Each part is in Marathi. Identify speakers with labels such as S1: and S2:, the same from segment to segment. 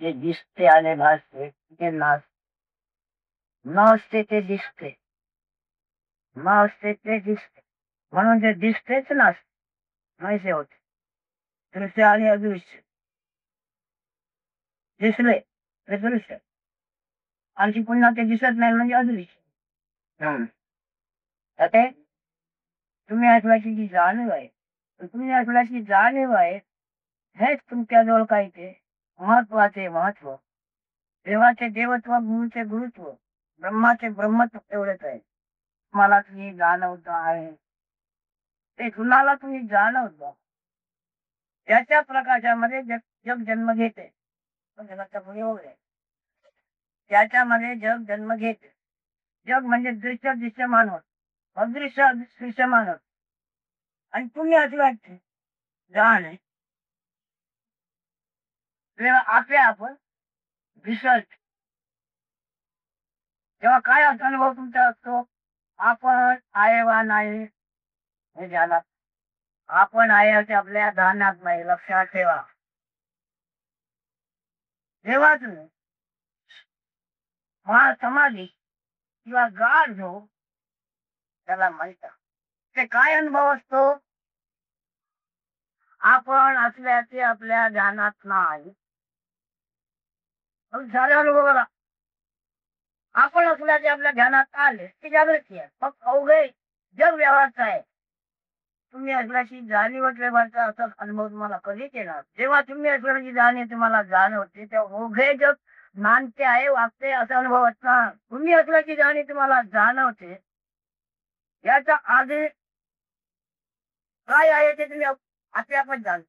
S1: जे दिसते आणि भासते ते नसते ते दिसते, नसते ते दिसते. म्हणून जे दिसतेच नाहीसे होते. दृश्य आणि अदृश्य. दिसले ते दृश्य, आणखी पुन्हा ते दिसत नाही म्हणजे अदृश्य. ते तुम्ही ऐकल्याची जी जाणीव आहे, तुम्ही ऐकल्याची जाणीव आहे, हेच तुमच्याजवळ काय ते महत्वाचे महत्व. देवाचे देवत्व, गुरुचे गुरुत्व, ब्रह्माचे ब्रह्मत्व एवढेच आहे. मला तुम्ही जाणवत आहे ते कुणाला तुम्ही जाणवता, त्याच्या प्रकाशामध्ये जग जग जन्म घेते. पण जगाचा प्रयोग आहे, त्याच्यामध्ये जग जन्म घेते. जग म्हणजे दृश्य दृश्यमान होत, अदृश्य अदृश्यमान होत. आणि तुम्ही असे वाटते जाण आहे तेव्हा आपले आपण विसर्ज. तेव्हा काय असा अनुभव तुमचा असतो? आपण आहे वा नाही हे ध्यानात. आपण आहे असे आपल्या ध्यानात नाही, लक्षात ठेवा. तेव्हा तुम्ही समाधी किंवा गाढ जो त्याला म्हणतात, ते काय अनुभव असतो? आपण असल्याचे आपल्या ध्यानात नाही. झाले अनुभव करा. आपण असल्याचे आपल्या ध्यानात आले की जागृती आहे. फक्त अवघे जग व्यवहारचा आहे. तुम्ही असल्याची जाणीवच व्यवहारचा असा अनुभव तुम्हाला कधीच येणार. जेव्हा तुम्ही असल्याची जाणीव तुम्हाला जाणवते तेव्हा ओघे जग नांदते आहे, वागते असा अनुभव असणार. तुम्ही असल्याची जाणीव तुम्हाला जाणवते, याचा आधी काय आहे ते तुम्ही आपण जाण.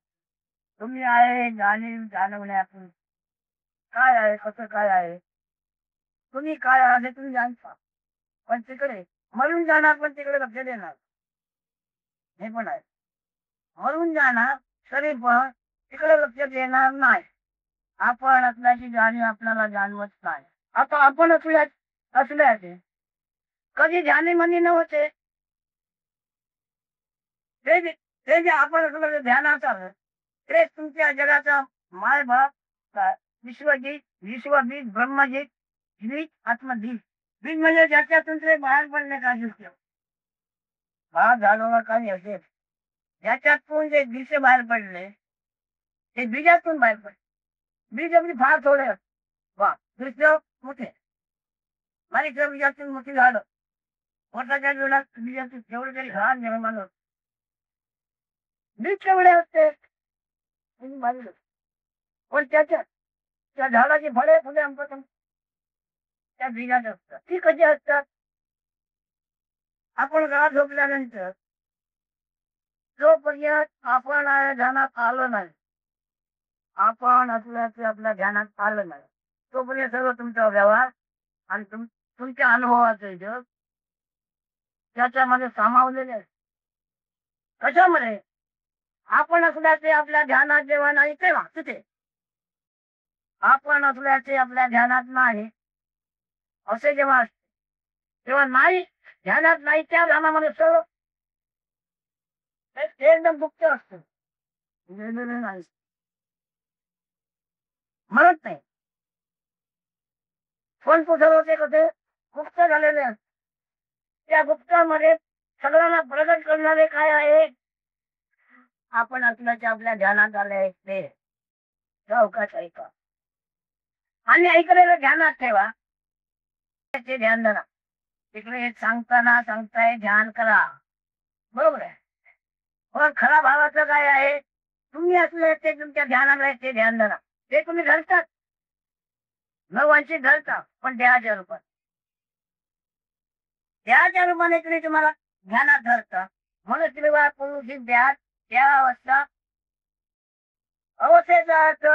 S1: तुम्ही आहे जाणीव जाणवण्यातून काय आहे, कसं काय आहे, तुम्ही काय आहे तुम्ही जाणता. पण तिकडे मरून जाणार, पण तिकडे लक्ष देणार हे पण आहे. मरून जाणार तरी पण तिकडे लक्ष देणार नाही. आपण असल्याची जाणीव आपल्याला जाणवत नाही. आता आपण असल्याचे कधी जाणीवनी नव्हते. ते जे आपण असलं ध्यानात आलं ते तुमच्या जगाचा मायबाप विश्वजीत, विश्वबीज, ब्रह्मजीत, द्विज, आत्मदीज. बीज म्हणजे ज्याच्यातून ते बाहेर पडणे का दिसलं, भाग झालं काही असेल, ज्याच्यातून जे दिसे बाहेर पडले ते बीजातून बाहेर पडले. बीज अगदी फार थोडे वा दृश्य मोठे, बारीक बीजातून मोठी झालं. पोटाच्या जीवनात बीजातून जेवढे तरी घाण निर्माण होत. बीज केवढे असते पण त्या झाडाची फळे फुले त्या बीजात असतात. ती कशी असतात? आपण घरात झोपल्यानंतर जोपर्यंत आपण ध्यानात आलं नाही, आपण असल्याचे आपल्या ध्यानात आलं नाही, तोपर्यंत सर्व तुमचा व्यवहार आणि तुमच्या अनुभवाचे जग त्याच्यामध्ये सामावलेले आहे. कशामध्ये? आपण असल्याचे आपल्या ध्यानात जेव्हा नाही तेव्हा तिथे. आपण असल्याचे आपल्या ध्यानात नाही असे जेव्हा असते तेव्हा नाही, ध्यानात नाही त्या ध्यानामध्ये सर्व ते एकदम गुप्त असतं, नाही म्हणत नाही. पण सर्व ते कसे गुप्त झालेले असते. त्या गुप्तामध्ये सगळ्यांना प्रगट करणारे काय आहे? आपण असल्याचे आपल्या ध्यानात आले ते अवकाश ऐका आणि ऐकलेलं ध्यानात ठेवा. ते ध्यान धरा. तिकडे सांगताना सांगताय ध्यान करा, बरोबर आहे. पण खरा भावाचं काय आहे? तुम्ही असले ते तुमच्या ध्यानात आहे ते ध्यान धरा. ते तुम्ही धरतात, नवांशी धरता, पण देहाच्या रूपात. देहाच्या रूपाने तुम्ही तुम्हाला ध्यानात धरता. म्हणून तुम्ही पुरुष ध्यान त्या अवस्था अवस्थेचा अर्थ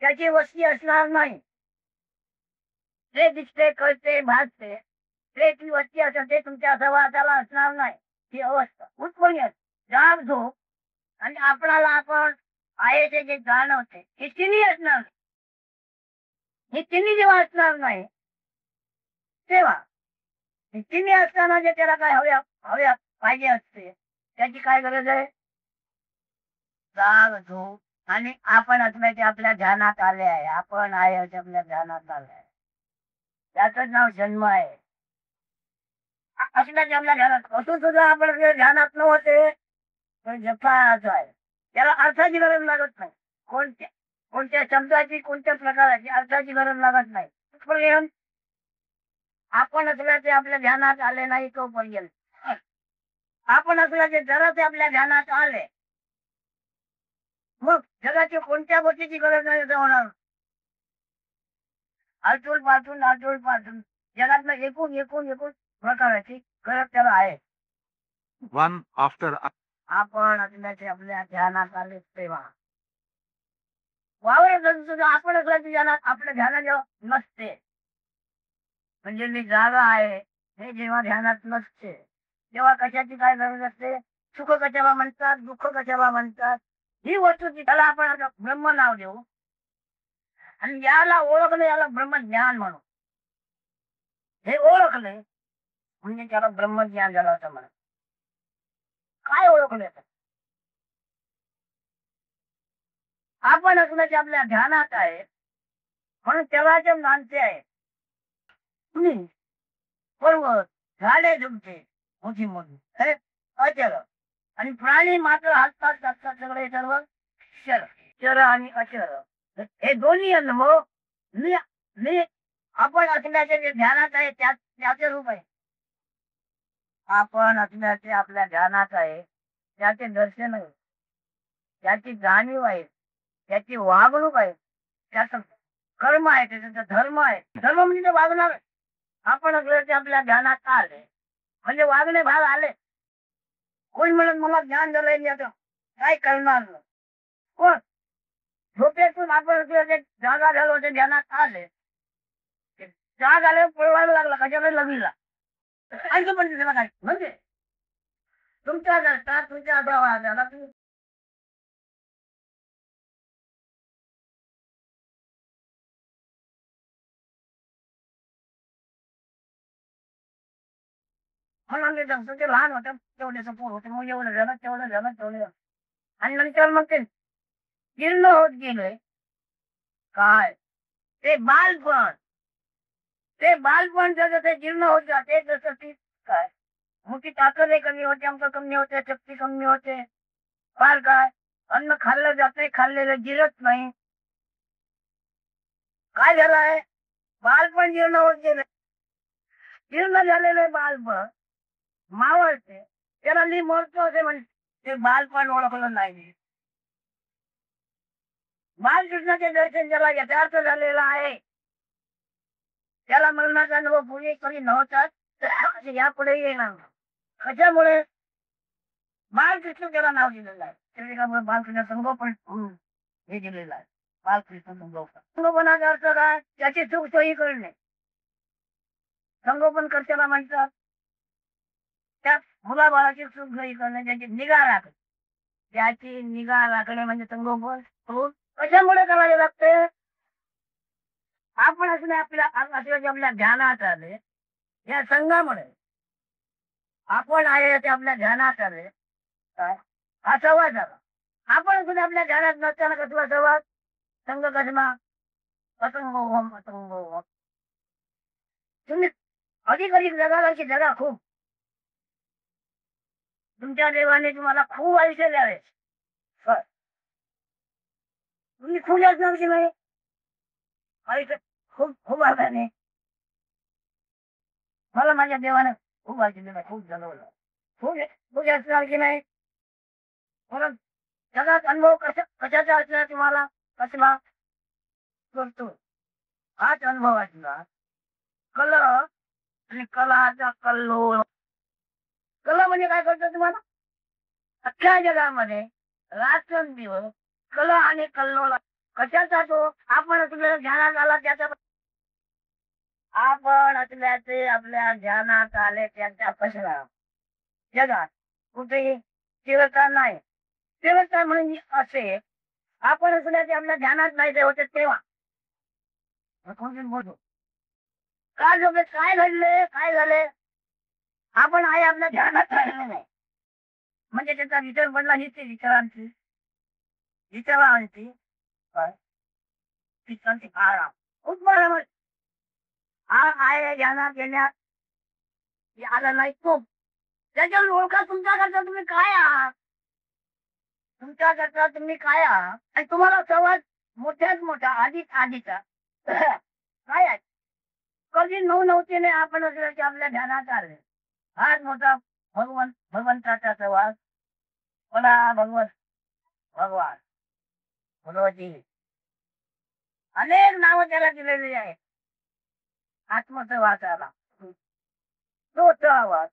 S1: त्याची वस्ती असणार नाही. जे दिसते कळते भासते ते ती वस्ती असेल ते तुमच्या सहवासाला असणार नाही. ही अवस्था उत्पन्न जाग झोप आणि आपणाला आपण आहे ते जे जाणवते हे तिन्ही असणार. हे तिन्ही जेव्हा असणार नाही तेव्हा हे तिन्ही असताना जे त्याला काय हव्या पाहिजे असते त्याची काय गरज आहे? जाग झोप आणि आपण असल्याचे आपल्या ध्यानात आले आहे. आपण आहे असे आपल्या ध्यानात आले आहे. त्याच नाव जन्म आहे. असल्याचे आपल्या ध्यानात असून सुद्धा आपण आपल्या ध्यानात नव्हते तर जफाच आहे. त्याला अर्थाची गरज लागत नाही. कोणत्या कोणत्या शब्दाची कोणत्या प्रकाराची अर्थाची गरज लागत नाही. पण आपण असल्याचे आपल्या ध्यानात आले नाही तोपर्यंत आपण असल्याचे जरा ते आपल्या ध्यानात आले मग जगाची कोणत्या गोष्टीची गरज नाही असं होणार. आलटून पालटून जगातलं एकूण एकूण एकूण प्रकाराची गरज त्याला आहे.
S2: one after
S1: आपण असल्याचे आपल्या ध्यानात आले तेव्हा वावर सुद्धा आपण असल्याचे ध्यानात आपल्या ध्यानात जेव्हा नसते म्हणजे मी जागा आहे हे जेव्हा ध्यानात नसते तेव्हा कशाची काय गरज असते. सुख कशाला म्हणतात, दुःख कशाला म्हणतात, ही वस्तू त्याला आपण आता ब्रह्म नाव देऊ आणि याला ओळखले याला ब्रह्मज्ञान म्हणू. हे ओळखले म्हणजे त्याला ब्रह्मज्ञान झालं असं म्हणा. काय ओळखले आपण असण्याचे आपल्या ध्यानात आहे म्हणून तेव्हाचे मानते आहे. पर्वत झाडे झुडपे मोठी मोठी हे अचल आणि प्राणी मात्र हातात टाकतात सगळे सर्व चर चर आणि अचर हे दोन्ही अनुभव मी आपण असण्याचे जे ध्यानात आहे त्याचे रूप आहे. आपण असण्याचे आपल्या ध्यानात आहे त्याचे दर्शन आहे, त्याची जाणीव आहे, त्याची वागणूक आहे, त्याचं कर्म आहे, त्याचा धर्म आहे. धर्म म्हणजे वागणार. आपण असल्याचे आपल्या ध्यानात आले म्हणजे वागणे भाग आले. कोण म्हणत मला ज्ञान झालंय मी आता काय करणार नाही. कोण झोपेतून आपण जागा झालो ते ध्यानात आले जाग आले पळवायला लागला कशाला लगीला ऐकलं म्हणजे त्याला काय म्हणजे तुमच्या घरचा तुमच्या आधाराला तुम्ही म्हणून तुमचे लहान होते तेवढे पोर होते मग एवढं झालं तेवढं झालं तेवढं झालं आणि नंतर मग ते जीर्ण होत गेले. काय ते बालपण जसं ते जीर्ण होत जाते जसं ती काय मोठी ताकद कमी होते, अंक कमी होते, शक्ती कमी होते. फार काय अन्न खाल्लं जात नाही, खाल्लेलं जिरत नाही. काय झालं आहे बालपण जीर्ण होत गेलं. जीर्ण झालेलं बालपण मावळते त्याला मी मरतो असे म्हणते. ते बालपण ओळखलं नाही. बालकृष्णाचे दर्शन ज्याला यथार्थ झालेलं आहे त्याला मरणाचा अनुभव पूर्वी कधी नव्हताच यापुढे येणार. कशामुळे बालकृष्ण त्याला नाव दिलेलं आहे. बालकृष्ण संगोपन हे दिलेलं आहे. बालकृष्ण संगोपन संगोपनाचा अर्थ काय त्याची सुख सोयी करणे. संगोपन कर्त्याला म्हणतात त्या मुलाबाळाची सुख सोयी करणे, त्याची निगा राखणे. त्याची निगा राखणे म्हणजे संगोपन. कशामुळे करावे लागते. आपण आपल्या ध्यानात आले या संघामुळे आपण आहे ते आपल्या ध्यानात आले काय हा संवाद झाला. आपण सुद्धा आपल्या ध्यानात नसताना कसला संवाद संघ कसला असंग. तुम्ही अधिक अधिक जगाला की जगा खूप तुमच्या देवाने तुम्हाला खूप आयुष्य द्यावे. तुम्ही खूप असणार की नाही आयुष्य खूप खूप अर्थाने मला माझ्या देवानं खूप आयुष्य दिलं, खूप जगवलं, खूप खूप असणार की नाही. म्हणून जगात अनुभव कशाचा असणार तुम्हाला कसला करतो हाच अनुभव असणार. कल आणि कलाचा कल्लोळ. कल म्हणजे काय करतो तुम्हाला अख्ख्या जगामध्ये रात्रंदिवस कल आणि कल्लोळ कशाचा तो आपण तुझ्या ध्यानात आला त्याचा आपण असल्याचे आपल्या ध्यानात आले त्याचा कशाला जगात कुठेही स्थिरता नाही. स्थिरता म्हणजे असे आपण असल्याचे आपल्या ध्यानात नाही ते होते तेव्हा बोलतो काय झोपे काय घडले काय झाले आपण आहे आपल्या ध्यानात राहिलेलं नाही म्हणजे त्याचा विचार पडला ही ते विचारांची विचारा आणखी काय पित्तांची आराम खूप बरोबर आहे ध्यानात घेण्यात हे आलं नाही खूप त्याच्यावर ओळखा तुमच्याकरता तुम्ही काय आहात तुमच्याकरता तुम्ही काय आहात आणि तुम्हाला सर्वात मोठ्यात मोठा आधीचा काय आहे कधी नवनवतीने आपण असलं की आपल्या ध्यानात आले हाच मोठा भगवंताचा सहवास मला भगवान भगवती अनेक नावं त्याला दिलेली आहे आत्मसहवासाला तो आवाज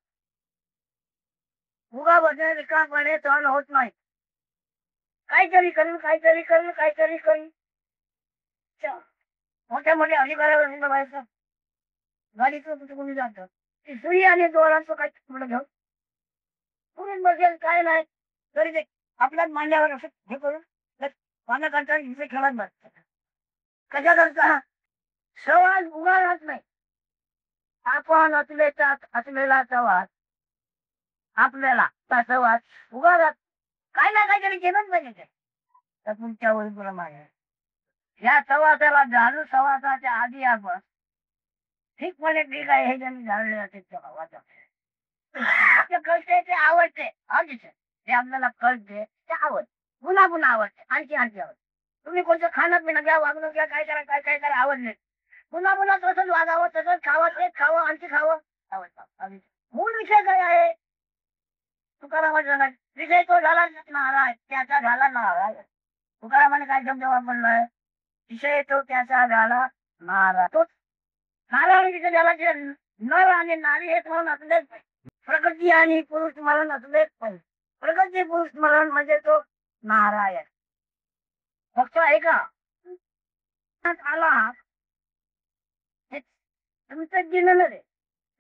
S1: उगा बसणे रिकामपणे सहन होत नाही काहीतरी करील मोठ्या मोठ्या अधिकाऱ्यावर व्हायचं गाडीचं कुठे कोणी जातं ती सुई आणि दोरांचं काय म्हणून घेऊन कुणी बसेल काय नाही तरी ते आपल्याच मांड्यावर असं हे करून पाण्याकरता इथे खेळत बसतात कशाकरता सहवास उगाळत नाही आपण असलेला सहवास आपल्याला सहवास उगाळत काय ना काहीतरी केलंच पाहिजे तर तुमच्या वरीप्रमाणे या सहवासाला जाणून सहवासाच्या आधी आपण ठीकपणे ठीक आहे हे ज्यांनी जाणले असेल कळते ते आवडते आधीच ते आपल्याला कळते ते आवड पुन्हा पुन्हा आवडते आणखी आवडते तुम्ही कोणतं खाणं पिणं घ्या वागणं घ्या काय करा आवडले पुन्हा पुन्हा तसंच वागावं तसंच खावं तेच खावं आणखी खावं आवडतं मूळ विषय काय आहे तुकारामाचा विषय तो झाला नाराज त्याचा झाला नाराज तुकारामाने काय शब्द वापरलाय विषय तो त्याचा झाला नाराज तोच नारायण विषय झाला की नर आणि नारी हे म्हणून असलेच प्रकृती आणि पुरुष स्मरण असलेच पाहिजे प्रकृती पुरुष स्मरण म्हणजे तो नारायण फक्त ऐका आला हे तुमचं जीवन रे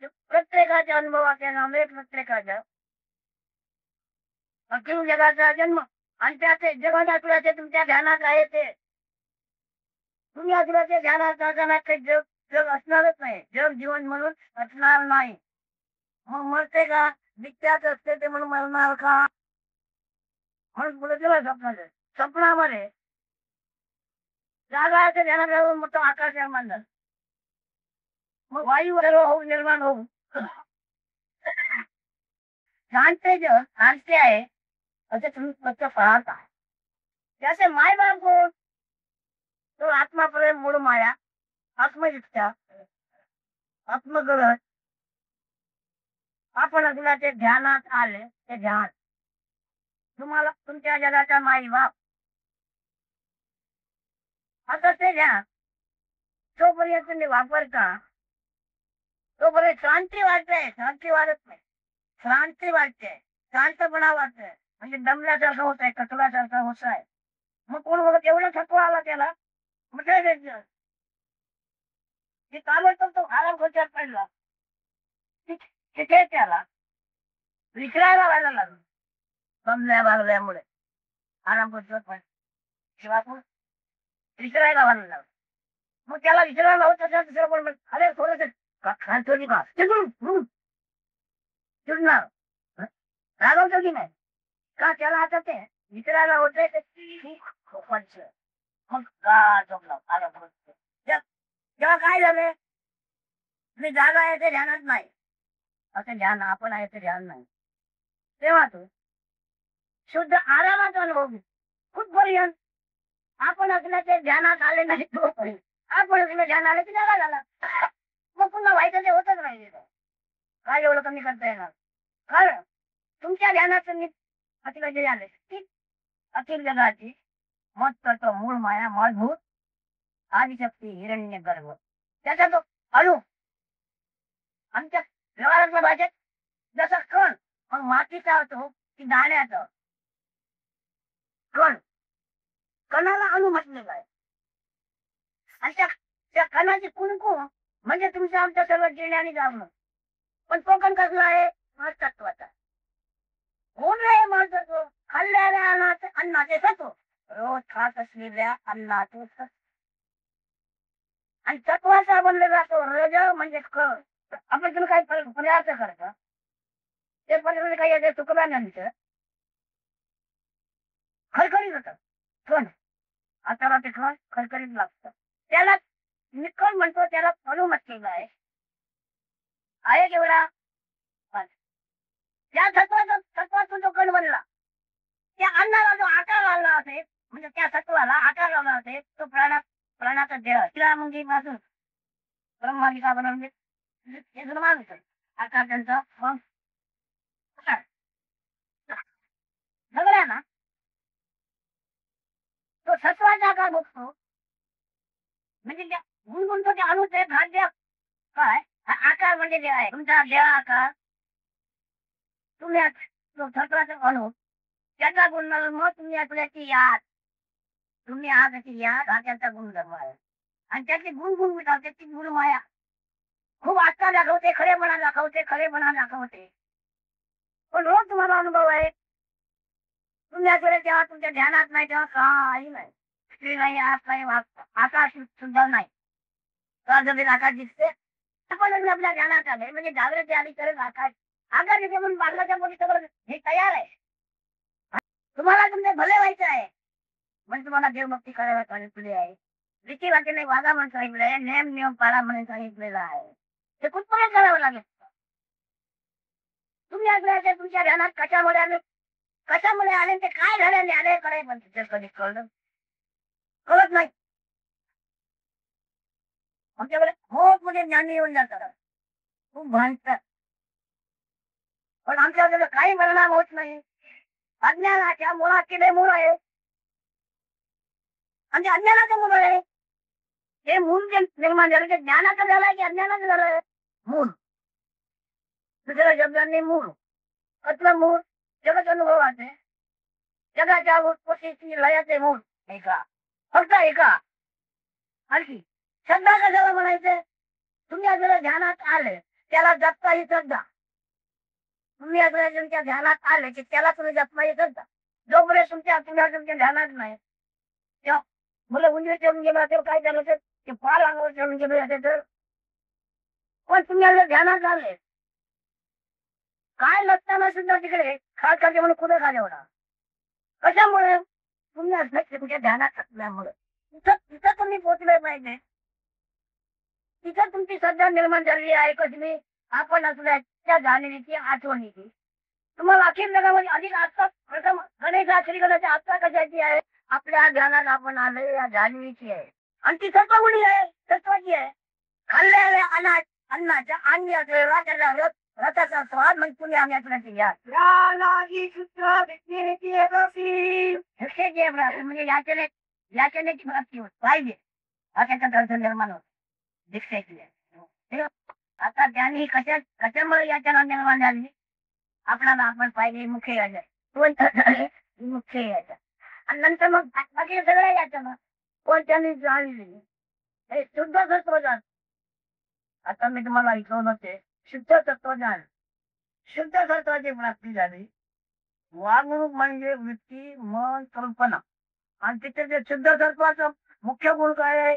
S1: प्रत्येकाच्या अनुभवाच्या नामे प्रत्येकाच्या अखिल जगाचा जन्म आणि त्याचे जगात असल्याचे तुमच्या ध्यानात आहे ते तुम्ही असल्याचे ध्यानात असताना ते जग असणारच नाही जग जीवन म्हणून असणार नाही मग मरते का विख्यात असते ते म्हणून मरणार का म्हणून पुढे दिलं स्वप्नामध्ये जागा असं ध्यानात राहून मोठं आकाश निर्माण झालं मग वायू निर्माण होऊ शांती जग शांती आहे असे तुम्ही फक्त पाहत आहे त्याचे माय बाप कोण तो आत्माप्रेम मूळ माया आत्मनिष्ठा आत्मग्रह आपण असला ते ध्यानात आले ते ध्यान तुम्हाला तुमच्या जगाचा माई बाप आता ते ध्यान तोपर्यंत तुम्ही वापरता तोपर्यंत शांती वाढत नाही शांती वाढते शांतपणा वाटते म्हणजे दमल्यासारखं होत आहे कचल्यासारखं होत आहे मग कोण बघत एवढा थकवा आला त्याला म्हटलं की ताबडतोब तो आराम खुर्च्यात पडला तिथे त्याला विचारायला व्हायला लागलं दमल्या भागल्यामुळे आराम खुर्च्यात पडला शिवापूर विचारायला व्हायला लागलं मग त्याला विचारायला होत असेल दुसरं कोण अरे थोडस खालचोरी का चिडणार रागवतो की नाही का त्याला आता ते विचारायला होते मग का झोपला आराम जेव्हा काय झालं मी जागा आहे ते ध्यानात नाही असं ध्यान आपण आहे ते ध्यान नाही तेव्हा तू शुद्ध आरामाचा अनुभव घे कुठपर्यंत आपण असल्याचे ध्यानात आले नाही तोपर्यंत आपण असलं ध्यान आले की जागा झाला मग पुन्हा व्हायचं ते होतच नाही काय एवढं कमी करता येणार कारण तुमच्या ध्यानात अतिला जे आले ती अखिल जगाची मत मूळ माया मूलभूत आदिशक्ती हिरण्य गर्भ त्याचा तो अणु आमच्या व्यवहारातल्या भाषेत जसा कण मग मातीचा होतो की दाण्याचा कण कणाला अणु म्हटलेला आहे आणि त्या कणाची कुणकुण म्हणजे तुमच्या आमच्या सर्व जिण्याने जाणं पण तो कण कसला आहे महत्त्वाचा कोण आहे महत्त्व खाल्लेल्या अन्नाचे सत्व रोज खात असलेल्या अन्नाचे सत्व आणि तत्वाचा बनलेला तो रज म्हणजे आपण तुम्ही काही प्रयास करता ते पण काही चुकल्यानंतर खरखरीत होत कण हाताला ते कण खरखरीत लागतं. त्याला मी कण म्हणतो, त्याला अनुमत आहे केवढा बस. त्या सत्वाचा जो कण बनला, त्या अन्नाला जो आकार लावला असेल, म्हणजे त्या सत्वाला आकार लावला असेल, तो प्राणाचा देह तिला म्हणजे पासून ब्रह्मालिका बनवले हे जर मानतो आकार त्यांचा मग सगळ्यांना तो सत्वाचा आकार बघतो. म्हणजे त्या गुणगुणतो त्या अणुचे खाद्य काय हा आकार म्हणजे देह आहे. तुमचा देह आकार तुम्ही तो सत्वाचा अणु त्याचा गुण मग तुम्ही आपल्याची याद, तुम्ही आजची याद हा त्यांचा गुणधर्म आहे. आणि त्याची गुण त्याची गुणमाया खूप आत्ता दाखवते, खरेपणा दाखवते, खरेपणा दाखवते. पण रोज तुम्हाला अनुभव आहे. तुम्ही आपल्याला जेव्हा तुमच्या ध्यानात नाही तेव्हा काही नाही, स्त्री नाही, आत नाही, आकाश सुद्धा नाही. जमीन आकाश दिसते, आपण आपल्या ध्यानात आले म्हणजे जागृती आली तरच आकाश आकाश येते. म्हणून बांधल्याच्या मुली सगळं हे तयार आहे. तुम्हाला तुमचे भले व्हायचं आहे म्हणजे तुम्हाला देवभक्ती करायला सांगितले आहे. रीती वाटेने वागा म्हणून सांगितलं आहे, नेम नियम पाळा म्हणून सांगितलेलं आहे. ते कुठपर्यंत करावं लागेल. तुम्ही आपल्या तुमच्या ध्यानात कशामुळे आले ते काय झाले आले कडे पण तिथे कधी कळत नाही. आमच्याकडे खूप म्हणजे ज्ञानी येऊन जातात, खूप भांडतात, पण आमच्याकडे काही परिणाम होत नाही. अज्ञानाच्या मुळाची लय मूळ आहे. आणि अज्ञानाचं मूळ आहे. हे मूळ जे निर्माण झालं ते ज्ञानाचं झालंय की अज्ञानाचं झालंय. मूळ दुसऱ्या शब्दांनी मूळ कसलं मूळ जगत अनुभवाचे, जगाच्या उत्पत्तीची लयाचे मूळ एका, फक्त एका. आणखी श्रद्धा कशाला म्हणायचे. तुम्ही आपल्याला ध्यानात आले त्याला जपता ही श्रद्धा. तुम्ही आपल्याला तुमच्या ध्यानात आले की त्याला तुम्ही जपता ही श्रद्धा. जोपर्यंत तुमच्या ध्यानात नाही तेव्हा मुलं उंदीर ठेवून गेला तेव्हा काय झालं ते फार अंगावर ठेवून गेले असे तर. पण तुम्ही आपल्या ध्यानात आले काय नसताना सुद्धा तिकडे खास करते म्हणून कुठे खाली होणार. कशामुळे तुम्ही असं तुमच्या ध्यानात असल्यामुळे तिथं तुम्ही पोचले पाहिजे. तिथं तुमची श्रद्धा निर्माण झालेली आहे. कसली आपण असल्याच्या जाणीवीची आठवणीची. तुम्हाला अखिल जगामध्ये अधिक आस्था प्रथम गणेश श्रीगणाच्या आस्था कशाची आहे. आपल्या ध्यानात आपण आले या जाणीवीची आहे. आणि ती सत्वगुणी आहे, सत्वाची आहे. खाल्लेल्या अन्नाच्या अन्य त्याला रथाचा स्वाद म्हणजे तुम्ही आम्ही आपल्याची याद म्हणजे याचने प्राप्ती होत पाहिजे. हा त्याचा अर्थ निर्माण होत दीक्षेची. आता ज्ञानी कशामुळे याचना निर्माण झाली. आपल्याला आपण पाहिजे मुख्य याच्या मुख्य याच्या आणि नंतर मग बाकी सगळ्या याचना पण त्यांनी जाणली हे शुद्ध तत्वज्ञान. आता मी तुम्हाला ऐकवलं होते शुद्ध तत्वज्ञान. शुद्ध तत्वाची प्राप्ती झाली. वागणूक म्हणजे वृत्ती, मन, कल्पना. आणि तिथे ते शुद्ध तत्वाचा मुख्य गुण काय आहे,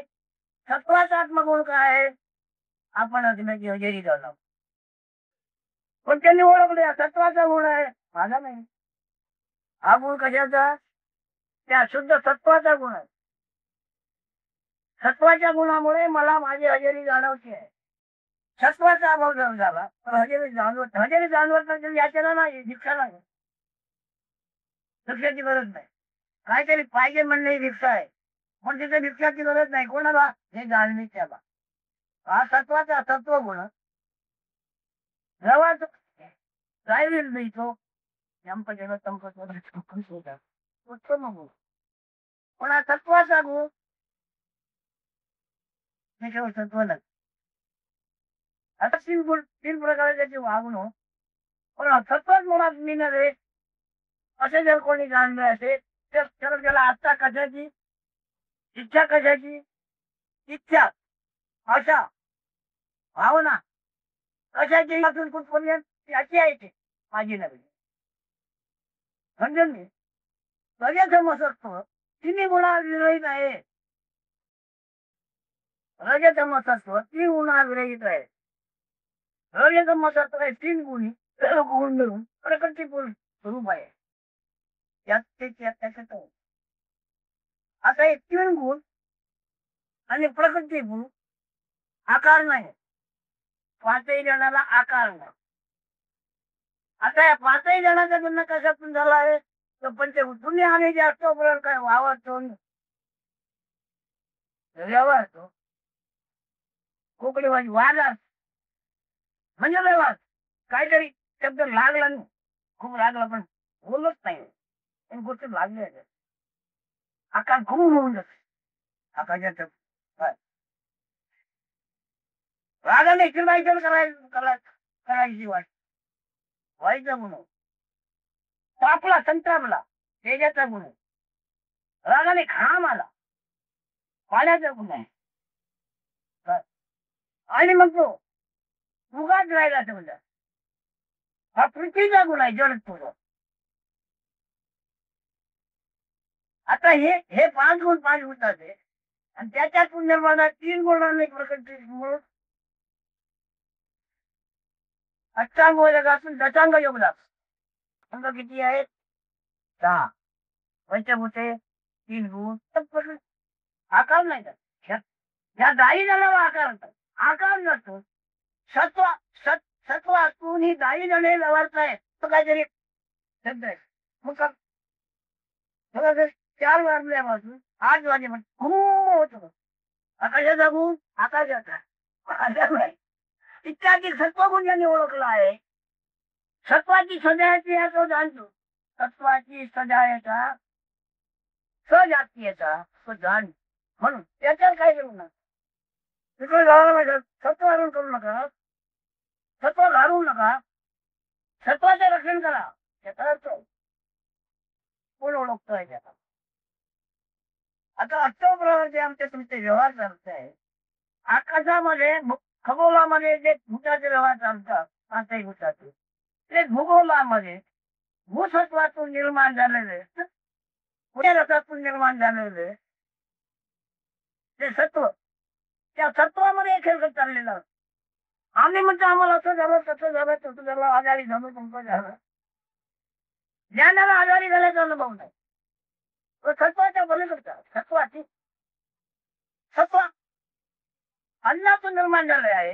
S1: सत्वाचा आत्मगुण काय आहे, आपण अजूनची हजेरी झालो. पण त्यांनी ओळखले सत्वाचा गुण आहे माझा नाही. हा गुण कशाचा, त्या शुद्ध सत्वाचा गुण आहे. सत्वाच्या गुणामुळे मला माझी हजेरी जाणवते आहे. सत्वाचा अभाव जर झाला तर हजेरी जाणवत नाही. याच्याला नाही, दीक्षा नाही, दीक्षाची गरज नाही. काहीतरी पाहिजे म्हणणे दीक्षा आहे, पण तिथे दीक्षाची गरज नाही. कोणाला, हे जाणणे त्याला. हा सत्वाचा सत्व गुण जवळ राहील नाही तो उत्तम गुण. पण हा सत्वाचा गुण सत्व नाही. आता तीन प्रकारे त्याची वागणूक. पण सत्वच गुणात मी नव्हे असे जर कोणी जाणले असेल तर त्याला आत्ता कशाची इच्छा, कशाची इच्छा, आशा, भावना कशाची कुठपर्यंत याची आहे ते माझी नव्हे. म्हणजे मी रजतमसत्व तिन्ही गुणा विरहित आहे. रजतमसत्व तीन गुणा विरहित आहे. रजतमसत्व आहे तीन गुणी गुण मिळून प्रकृती स्वरूप आहे. त्यात आता हे 3 गुण आणि प्रकृती गुण आकार नाही. पाचही जणाला आकार नाही. आता या पाचही जणांचा जन्म कशातून झाला आहे? तर पंचभूत. तुम्ही आम्ही जे असतो बरोबर काय वावरतो व्यवहारतो कोकणी भाषी वाद म्हणजे व्यवहार काहीतरी शब्द लागला नाही, खूप लागला पण बोलत नाही, पण गोष्ट लागली आहे. आकार खूप होऊन जाते आकाशात रागाने चिरवायचं करायची वाट व्हायचं म्हणून तापला संतापला तेजाचा गुण आहे. रागाने घाम आला पाण्याचा गुण आहे. आणि मग तो उगाच राहिला समजा हा पृथ्वीचा गुण आहे जड तुझं. आता हे 5 गुण 5 गुणाचे आणि त्याच्यातून निर्माण 3 गुणांनी प्रकृती म्हणून अष्टांग योगातून दशांग योगदास अंग किती आहेत? 6. पंचभूते 3 गुण आकार नाही का या दाई जणाला आकार होतात. आकार नसतो सत्व सत्व असून ही दाई जणे व्यवहारताय तो काहीतरी शब्द आहे. मग 4 वाजल्यापासून 8 वाजेपर्यंत खूप होतो आकाशाचा गुण आकाशाचा इत्यादी सत्वगुण ज्यांनी ओळखला आहे. सत्वाची सजायची तो जाणतो. सत्वाची सजायचा सजातीयता तो जाण म्हणून त्याच्यात काय करू नका. तिकडे जायला सत्व हरून करू नका. सत्व घालवू नका. सत्वाचे रक्षण करा. त्याचा अर्थ कोण ओळखतोय त्याचा. आता अष्टप्रकारचे आमचे तुमचे व्यवहार चालत आहे. आकाशामध्ये खगोलामध्ये जे भूताचे व्यवहार चालतात पाचही भूताचे ते भूगोलामध्ये भूसत्वातून निर्माण झालेले पुढे रसातून निर्माण झालेले ते सत्व त्या सत्वामध्ये खेळ चाललेला. आम्ही म्हणतो आम्हाला असं झालं तसं झालं तसं झालं आजारी झालं तुमचं झालं. ज्ञानाला आजारी झाल्याचा अनुभव नाही. तो सत्वाच्या पलीकडचा सत्वाची सत्व अन्नातून निर्माण झाले आहे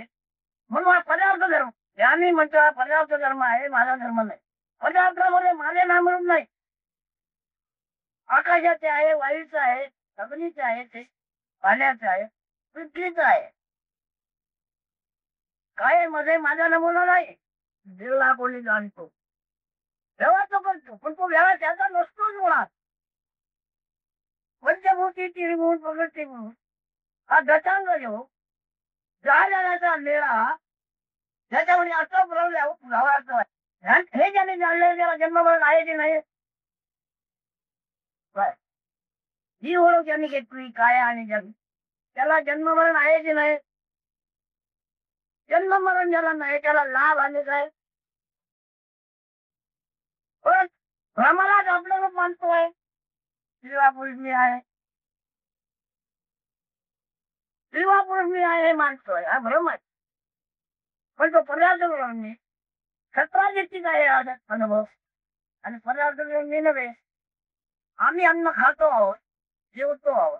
S1: म्हणून हा पदार्थ धर्म. आम्ही म्हणतो हा पदार्थ धर्म आहे माझा धर्म नाही. पदार्थामध्ये माझे नाम म्हणून नाही. आकाशाचे आहे वायूचं आहे अग्नीचे आहे ते पाण्याचं आहे पृथ्वीचं आहे. काय मध्ये माझा नमुना नाही. दिला कोणी जाणतो व्यवहार तो करतो पण तो व्यवहार त्याचा नसतोच मुळात. पंचभूती त्रिभूत प्रकृती म्हणून हा दशांग योग जाण्याचा मेळा त्याच्यामध्ये असं प्रभाव हे ज्याने जाणले त्याला जन्मभरण आहे की नाही. ही ओळख ज्यांनी घेतली काय आणि जग त्याला जन्ममरण आहे की नाही. जन्ममरण ज्याला नाही त्याला लाभ आले काय. पण भ्रमालाच आपलं रूप मानतोय. स्त्रीवा पुरुष मी आहे स्त्रीवा पुरुष मी आहे हे मानतोय हा भ्रम आहे. पण तो पदार्थ मी सत्वादिष्टिक आहे अनुभव आणि पदार्थ मी नव्हे. आम्ही अन्न खातो आहोत जेवतो आहोत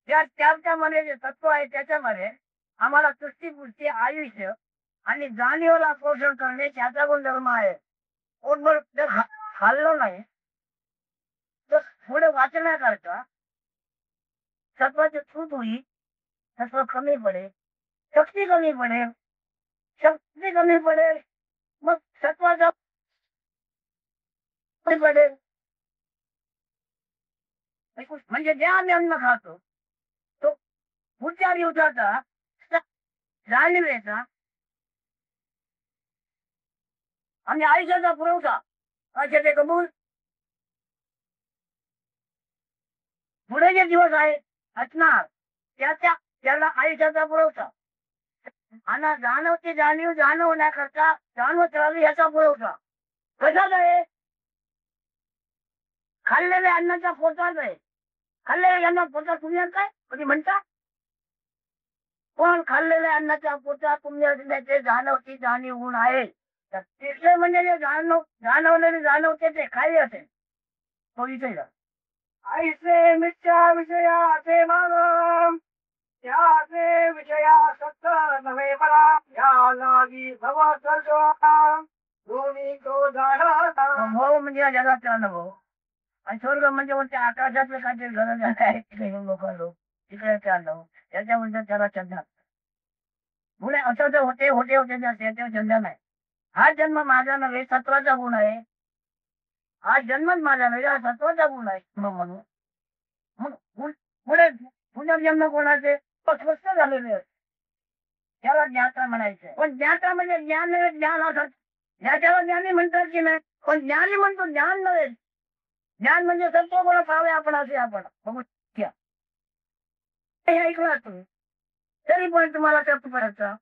S1: त्याच्यामध्ये जे तत्व आहे त्याच्यामध्ये आम्हाला सृष्टीपुष्टी आयुष्य आणि जाणीवला पोषण करणे त्याचा गुणधर्म आहे. पोटभर खाल्लं नाही तर पुढे वाचण्याकरता सत्वाचे सूट होईल. सत्व कमी पडेल शक्ती कमी पडेल शक्ती कमी पडेल मग सत्वाचा पडेल. म्हणजे जे आम्ही अन्न खातो तो पुढच्या दिवसाचा जाणीवेचा आणि आयुष्याचा पुरवठा असे ते कबूल पुढे जे दिवस आहेत असणार त्याला आयुष्याचा पुरवठा आणि जाणवते जाणीव जाणवण्याकरता जाणवत राहावी याचा पुरवठा कशाच आहे. खाल्लेल्या अन्नाचा पोटाच आहे. खाल्लेल्या अन्नात पोटात तुम्ही काय कधी म्हणता. पण खाल्लेल्या अन्नाच्या पोटात तुम्ही जाणवती जाणीव गुण आहे. तिसरे म्हणजे जे जाणवलेले जाणवते ते काही असेल तो इथे ऐसे मिथ्या विषयाचे मान त्याचे विषया सत्य नव्हे मला या लागी भव सर्व दोन्ही तो जाणता भाऊ म्हणजे या जगाचा अनुभव आणि स्वर्ग म्हणजे वरती आकाशातलं काहीतरी घर आहे तिकडे लोक तिकडे ते अनुभव त्याच्यामध्ये त्याला चंदा पुढे असं तर होते होते होते त्याच्यावर चंदा नाही हा जन्म माझा नव्हे सत्वाचा गुण आहे हा जन्मच माझा नव्हे हा सत्वाचा गुण आहे म्हणून मग पुढे पुनर्जन्म कोणाचे स्वस्थ झालेले आहेत. त्याला ज्ञाता म्हणायचं पण ज्ञाता म्हणजे ज्ञान नव्हे ज्ञान असत ज्ञात्याला ज्ञानी म्हणतात की नाही पण ज्ञानी म्हणतो ज्ञान नव्हे ज्ञान म्हणजे सत्व गुण पाहावे आपण असे आपण बघू घ्या. हे ऐकलं तुम्ही तरी पण तुम्हाला त्यात पडायचा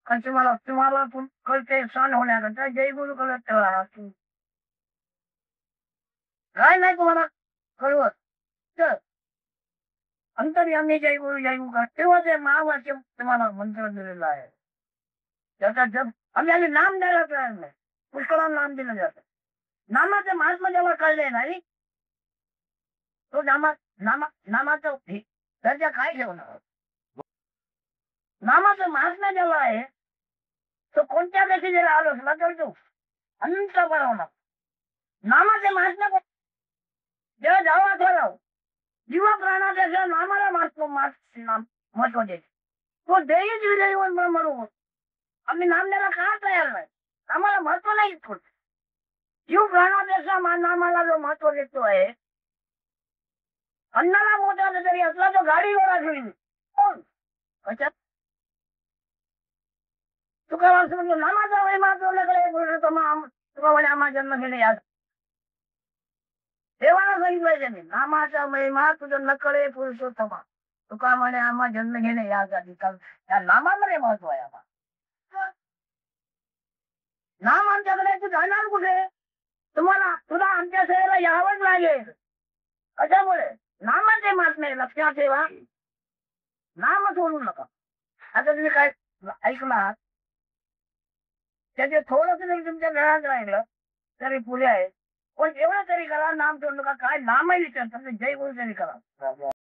S1: आणि तुम्हाला तुम्हाला कळते सण होण्याकरता जय गुरु कळत ठेवा काय नाही तुम्हाला कळवत तर अंतर्यामी जय गुरु तेव्हा ते महावाक्य तुम्हाला मंत्र दिलेला आहे त्याचा जप आम्ही नाम द्यायला तयार नाही पुष्कळांना नाम दिलं जातं नामाचं महात्मा ज्याला कळले नाही तो नामाचं दर्जा काय ठेवणार नामाचं महात्मा ज्याला आहे तो कोणत्या व्यक्ती जर आलो असला तर तो अनंत बनवणार नामाचे महात्मा जेव्हा जावा ठराव जीवा प्राणाच्या नामाला महत्व दे तो देईच विजयी म्हणून आम्ही नाम द्यायला का तयार नाही आम्हाला महत्व नाही जीव प्राणापेक्षा नामाला जो महत्व देतो आहे अन्नाला मोठा जरी असला तो गाडी घोडा घेईल कोण कशात तुकाराम म्हणतो नामाचा महिमा तुला आम्हा जन्म घेणे याद देवाला सांगितलंय त्यांनी नामाचा महिमा तुझं नकळे पुरुषोत्तमा तुका म्हणे आम्हा जन्म घेणे यासाठी त्या नामामध्ये महत्व आहे आम्हा नाम आमच्याकडे तू जाणार कुठे तुम्हाला तुला आमच्या शहराला यावंच लागेल कशामुळे नामाचे महात्मे लक्षात ठेवा नाम सोडू नका आता तुम्ही काय ऐकलात त्याचे थोडस जरी तुमच्या घरात राहिलं तरी पुढे आहे पण एवढं तरी करा नाम सोडू नका काय नामही विचारतात जय गुरु तरी करा